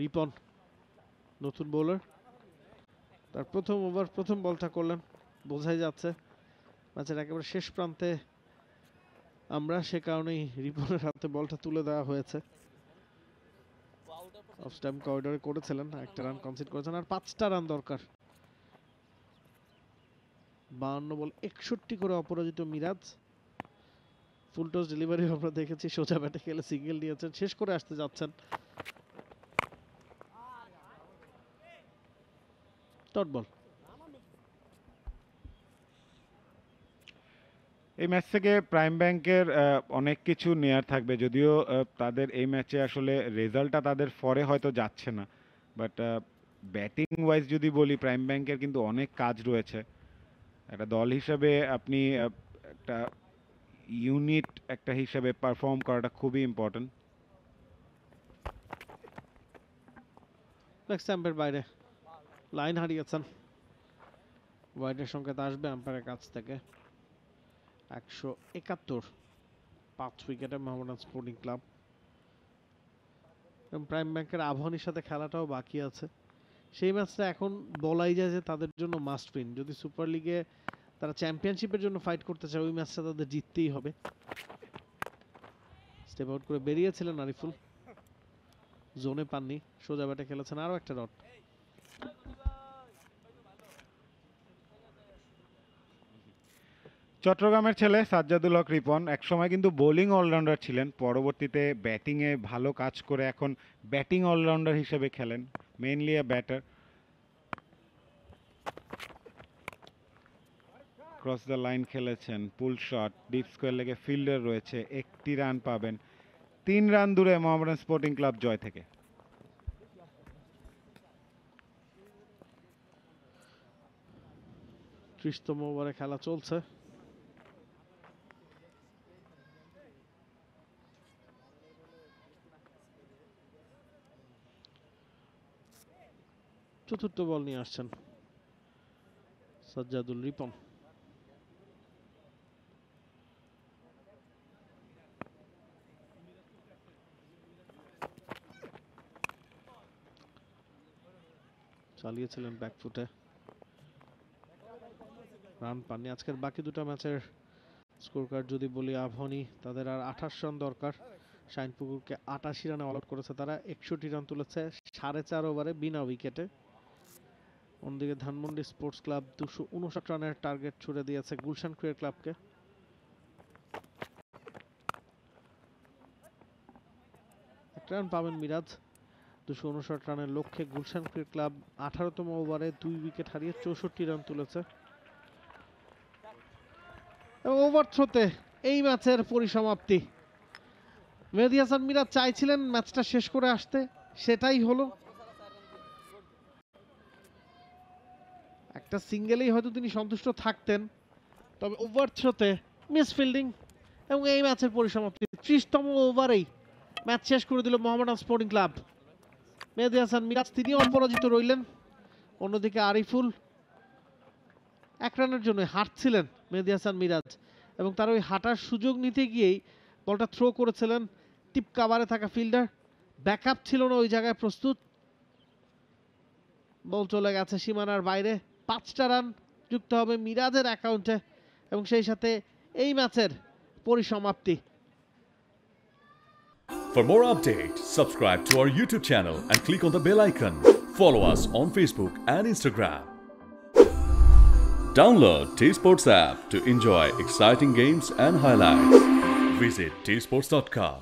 রিপন নতুন বোলার, তার প্রথম ওভার প্রথম বলটা করলেন, বোঝাই যাচ্ছে ম্যাচের একেবারে শেষ প্রান্তে আমরা, সে কারণেই রিপনের হাতে বলটা তুলে দেওয়া হয়েছে। অফ স্টাম্প করিডোরে করেছিলেন, একটা রান কনসিড করেছেন, আর 5টা রান দরকার। 52 বল 61 করে অপরাজিত মিরাজ। ফুল টস ডেলিভারি আমরা দেখেছি, সোজা ব্যাটে খেলে সিঙ্গেল নিয়েছেন, শেষ করে আসতে যাচ্ছেন। Dot ball. এই ম্যাচ থেকে প্রাইম ব্যাংকের অনেক কিছু নেয়ার থাকবে, যদিও তাদের এই ম্যাচে আসলে রেজাল্টটা তাদের ফরে হয়তো যাচ্ছে না, বাট ব্যাটিং ওয়াইজ যদি বলি প্রাইম ব্যাংকের কিন্তু অনেক কাজ রয়েছে। একটা দল হিসাবে আপনি একটা ইউনিট একটা হিসাবে পারফর্ম করাটা খুবই ইম্পর্টেন্ট। লেগ স্ট্যাম্পের বাইরে, লাইন হারিয়েছেন। ওয়াইডের সংকেত আসবে আম্পায়ারের কাছ থেকে। 171, 5 উইকেটে মোহামেডান স্পোর্টিং ক্লাব। এবং প্রাইম ব্যাংকের আবাহনীর সাথে খেলাটাও বাকি আছে। সেই ম্যাচটা এখন বলাই যায় যে তাদের জন্য মাস্ট উইন। যদি সুপার লিগে তারা চ্যাম্পিয়নশিপের জন্য ফাইট করতে চায়, ওই ম্যাচটা তাদের জিততেই হবে। স্টেপ আউট করে বেরিয়েছিলেন আরিফুল, জোনে পাননি, সোজা ব্যাটে খেলেছেন, আরো একটা ডট। চট্টগ্রামের ছেলে সাজ্জাদুল হক রিপন একসময় কিন্তু বোলিং অলরাউন্ডার ছিলেন, পরবর্তীতে ব্যাটিংয়ে ভালো কাজ করে এখন ব্যাটিং অলরাউন্ডার হিসেবে খেলেন, mainly A batter. Cross the line খেলেছেন, পুল শট, ডিপ স্কোয়ার লেগে ফিল্ডার রয়েছে, 1টি রান পাবেন। 3 রান দূরে মোহামেডান স্পোর্টিং ক্লাব জয় থেকে। ত্রিশতম ওভারে খেলা চলছে। চতুর্থ বল নিয়ে আসছেন সাজ্জাদুল রিপন। চালিয়েছিলেন ব্যাকফুটে, রান পাননি। আজকের বাকি দুটো ম্যাচের স্কোর কার্ড যদি বলি, আবাহনী তাদের আর 28 রান দরকার। শাইনপুকুরকে 88 রানে অল আউট করেছে তারা, 61 রান তুলেছে 4.5 ওভারে বিনা উইকেটে। অন্যদিকে ধানমন্ডি স্পোর্টস ক্লাব 259 রানের টার্গেট ছুড়ে দিয়েছে গুলশান ক্রিকেট ক্লাবকে। একটা রান পাবেন মিরাজ। 259 রানের লক্ষ্যে গুলশান ক্রিকেট ক্লাব 18তম ওভারে 2 উইকেট হারিয়ে 64 রান তুলেছে। ওভার থ্রোতে এই ম্যাচের পরিসমাপ্তি। মেহেদী হাসান মিরাজ চাইছিলেন ম্যাচটা শেষ করে আসতে, সেটাই হলো। একটা সিঙ্গেলেই হয়তো তিনি সন্তুষ্ট থাকতেন, তবে ওভার থ্রোতে মিস ফিল্ডিং এবং এই ম্যাচের পরিসমাপ্তি। 30তম ওভারেই ম্যাচ শেষ করে দিল মোহামেডান স্পোর্টিং ক্লাব। মেহেদী হাসান মিরাজ তিনি অপরাজিত রইলেন। অন্যদিকে আরিফুল 1 রানের জন্য হাঁটছিলেন মেহেদী হাসান মিরাজ, এবং তার ওই হাঁটার সুযোগ নিতে গিয়েই বলটা থ্রো করেছিলেন টিপ কাভারে থাকা ফিল্ডার। ব্যাকআপ ছিল না ওই জায়গায় প্রস্তুত। বল চলে গেছে সীমানার বাইরে। 5টা রান যুক্ত হবে মিরাজের অ্যাকাউন্টে এবং সেই সাথে এই ম্যাচের পরিসমাপ্তি। For more updates, subscribe to our YouTube channel and click on the bell icon. Follow us on Facebook and Instagram. Download T-Sports app to enjoy exciting games and highlights. Visit tsports.com.